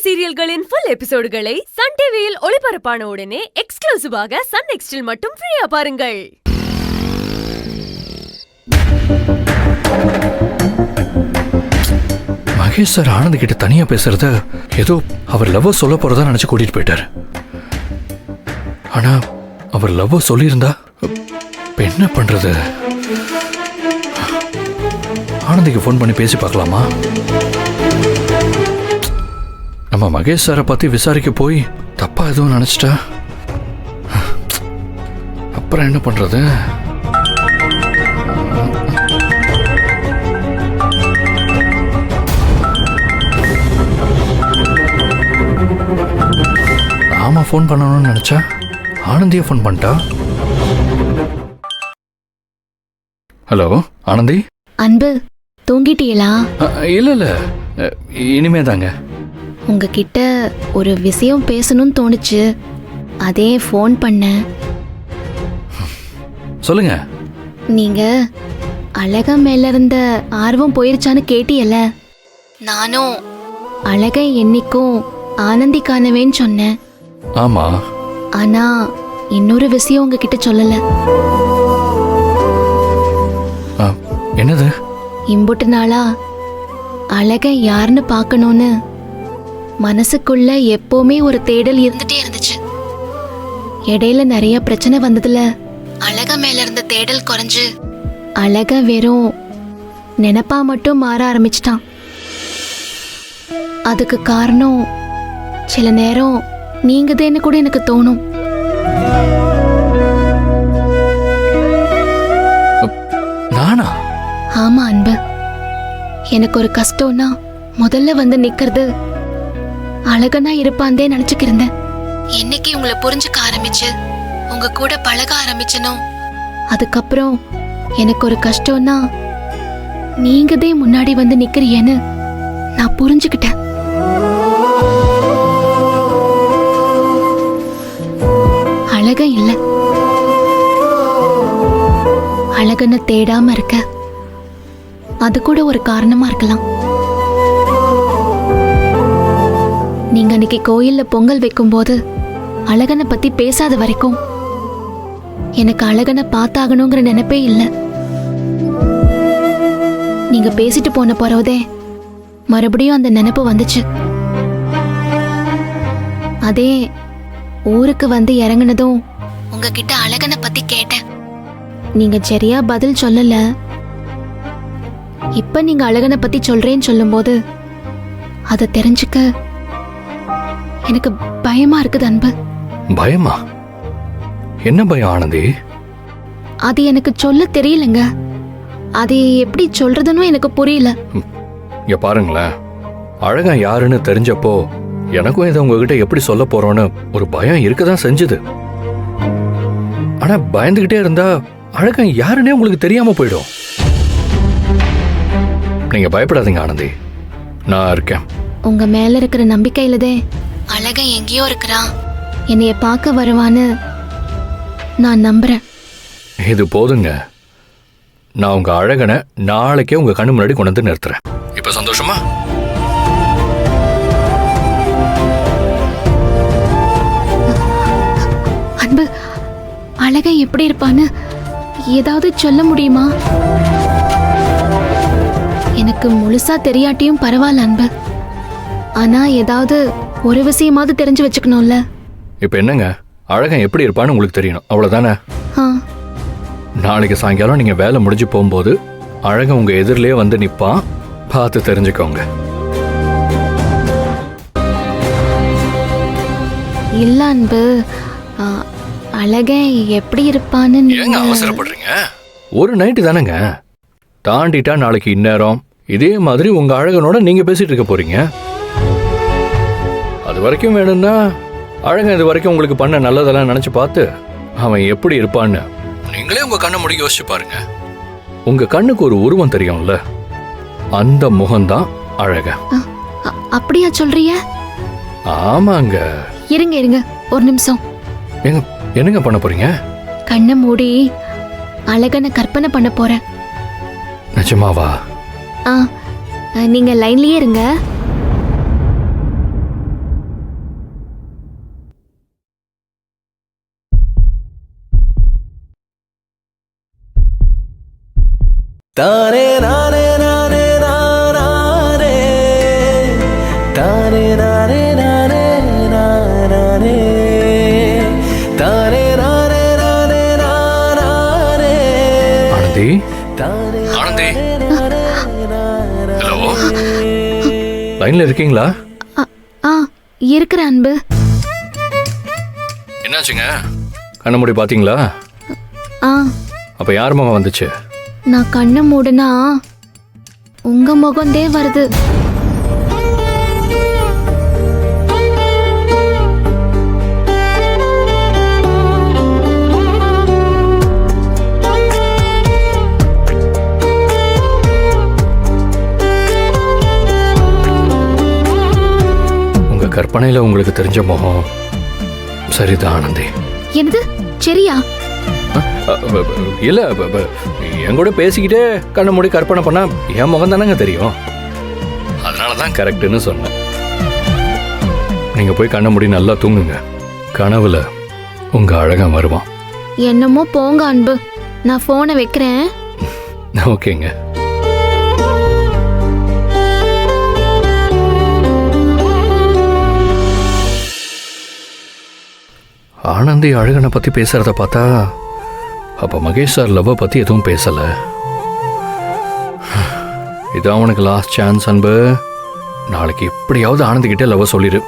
சீரியல்களின் full எபிசோடுகளை Sun டிவியில் ஒளிபரப்பான உடனே எக்ஸ்க்ளூசிவாக சன் நெக்ஸ்டில் மட்டும் ஃப்ரீயா பாருங்கள். மகேஷ் சார் ஆனந்த் கிட்ட தனியா பேசுறத ஏதோ அவர் லவ் சொல்ல போறதா நினைச்சு கூட்டிட்டு போயிட்டாரு. ஆனா அவர் லவ் சொல்லியிருந்தா என்ன பண்றது? ஆனந்திக்கு ஃபோன் பண்ணி பேசி பார்க்கலாமா? நம்ம மகேஷ் சாரை பத்தி விசாரிக்க போய் தப்பா எதுவும் நினைச்சிட்டா அப்புறம் என்ன பண்றது? நாம ஃபோன் பண்ணணும்னு நினைச்சா ஆனந்தியை ஃபோன் பண்ணிட்டா. ஹலோ ஆனந்தி. அன்பு, தூங்கிட்டீங்களா? இல்ல இல்ல, இனிமே தாங்க. உங்ககிட்ட ஒரு விஷயம் பேசணும்னு தோணுச்சு, அதே ஃபோன் பண்ணேன். சொல்லுங்க. நீங்க அழக மேல இருந்த ஆர்வம் போயிருச்சான்னு கேட்டியல்ல, நானும் அழகை என்னைக்கும் ஆனந்தி காணவேன்னு சொன்னேன். ஆமா. ஆனா இன்னொரு விஷயம் உங்ககிட்ட சொல்லல. என்னது? இம்புட்டு நாளா அழகை யாருன்னு பார்க்கணும்னு மனசுக்குள்ள எப்பவுமே ஒரு தேடல் இருந்துட்டே இருந்துச்சு. இடையில நிறைய பிரச்சனை வந்ததுல அழக மேல இருந்த தேடல் குறைஞ்சு அழக வெறும் நினைப்பா மட்டும் மாற ஆரம்பிச்சிட்டான். அதுக்கு காரணம் சில நேரம் நீங்கதேன்னு கூட எனக்கு தோணும். நானா? ஆமா அன்பு, எனக்கு ஒரு கஷ்டம்னா முதல்ல வந்து நிக்கிறது அழகனா இருப்பாந்தே நினைச்சுக்கிருந்தேன். என்னைக்கு உங்களை புரிஞ்சுக்க ஆரம்பிச்சு உங்க கூட பழக ஆரம்பிச்சனோ, அதுக்கப்புறம் எனக்கு ஒரு கஷ்டம்னா நீங்கதே முன்னாடி வந்து நிக்கிறியேன்னு நான் புரிஞ்சுக்கிட்டேன். அழக இல்ல, அழகன்னு தேடாம இருக்க அது கூட ஒரு காரணமா இருக்கலாம். நீங்க அன்னைக்கு கோயில்ல பொங்கல் வைக்கும் போது அழகனை பத்தி பேசாத வரைக்கும் எனக்கு அழகனை பார்த்தாகணுங்கிற நினைப்பே இல்லை. நீங்க பேசிட்டு போன போறதே மறுபடியும் அந்த நினைப்பு வந்துச்சு. அதே ஊருக்கு வந்து இறங்குனதும் உங்ககிட்ட அழகனை பத்தி கேட்டேன். நீங்க சரியா பதில் சொல்லல. இப்ப நீங்க அழகனை பத்தி சொல்றேன்னு சொல்லும் போது அதை தெரிஞ்சுக்க எனக்கு பயமா இருக்குது அன்பு. பயமா? என்ன பயம் ஆனந்தி? அது எனக்கு சொல்ல தெரியலங்க. அது எப்படி சொல்றதுன்னு எனக்கு புரியல. இங்க பாருங்களேன், அழகன் யாருன்னு தெரிஞ்சப்போ எனக்கும் இதை உங்ககிட்ட எப்படி சொல்ல போறோன்னு ஒரு பயம் இருக்கதான் செஞ்சுது. ஆனா பயந்துகிட்டே இருந்தா அழகன் யாருன்னே உங்களுக்கு தெரியாம போயிடும். நீங்க பயப்படாதீங்க ஆனந்தி, நான் இருக்கேன். உங்க மேல இருக்கிற நம்பிக்கையிலதே அழகன் எங்கேயோ இருக்கிறான், என்னைய பார்க்க வருவான்னு நான் நம்புறேன். இது போதுங்க. நான் உங்க அழகனை நாளைக்கே உங்க கண்ணு முன்னாடி கொண்டு வந்து நிறுத்துறேன். இப்ப சந்தோஷமா? அன்பு, அழகன் எப்படி இருப்பான்னு ஏதாவது சொல்ல முடியுமா? எனக்கு முழுசா தெரியாட்டியும் பரவாயில்ல அன்பு, ஆனா ஏதாவது ஒரு விஷயமாவது தெரிஞ்சு வச்சுக்கணும்ல. இப்ப என்னங்க, அழகன் எப்படி இருப்பான்னு உங்களுக்கு தெரியணும், அவ்வளவுதானே? நாளைக்கு சாயங்காலம் நீங்க வேலை முடிஞ்சு போகும்போது அழகன் உங்க எதிரிலேயே வந்து நிப்பான், பார்த்து தெரிஞ்சுக்கோங்க. இல்ல அன்பு, அழகன் எப்படி இருப்பான்னு ஏங்க அவசரப்படுறீங்க? ஒரு நைட்டு தானேங்க, தாண்டிட்டா நாளைக்கு இந்நேரம் இதே மாதிரி உங்க அழகனோட நீங்க பேசிட்டு இருக்க போறீங்க. அது வரைக்கும் வேணும்னா அழகன் இது வரைக்கும் உங்களுக்கு பண்ண நல்லதெல்லாம் நினைச்சு பார்த்து அவன் எப்படி இருப்பான்னு நீங்களே உங்க கண்ணை மூடி யோசிச்சு பாருங்க. உங்க கண்ணுக்கு ஒரு உருவம் தெரியும்ல, அந்த முகம்தான் அழகன். அப்படியா சொல்றீங்க? ஆமாங்க. இருங்க இருங்க ஒரு நிமிஷம். என்னங்க பண்ண போறீங்க? கண்ணை மூடி அழகனை கற்பனை பண்ண போறேன். நிஜமாவா? நீங்க லைன்லயே இருங்க. தானே நானே நானே நானே தானே நானே நானே நானே தானே நானே நானே நானே ஆனந்தி தானே ஆனந்தி ஹலோ லைன்ல இருக்கீங்களா? ஆ இருக்கிற அன்பு. என்னாச்சுங்க? கண்ண மூடி பாத்தீங்களா? ஆ அப்ப யார் முகம் வந்துச்சு? நான் கண்ணை மூடுனா உங்க முகந்தே வருது. உங்க கற்பனையில உங்களுக்கு தெரிஞ்ச முகம் சரிதான் ஆனந்தி. என்னது சரியா? இல்ல என் கூட பேசிக்கிட்டே கண்ண மூடி கற்பனை பண்ணா என் முகம் தானங்க தெரியும். அதனாலதான் கரெக்ட்னு சொன்னேன். நீங்க போய் கண்ண மூடி நல்லா தூங்குங்க. கனவுல உங்க அழகன் வருவான். என்னமோ போங்க அன்பு, நான் போனை வைக்கிறேன். ஓகேங்க. ஆனந்தி அழகனை பத்தி பேசுறத பார்த்தா அப்ப மகேஷ் சார் லவ் பத்தி எதுவும் பேசல. இதான் உனக்கு லாஸ்ட் சான்ஸ் அன்பு. நாளைக்கு எப்படியாவது ஆனந்தி கிட்ட லவ் சொல்லிடு.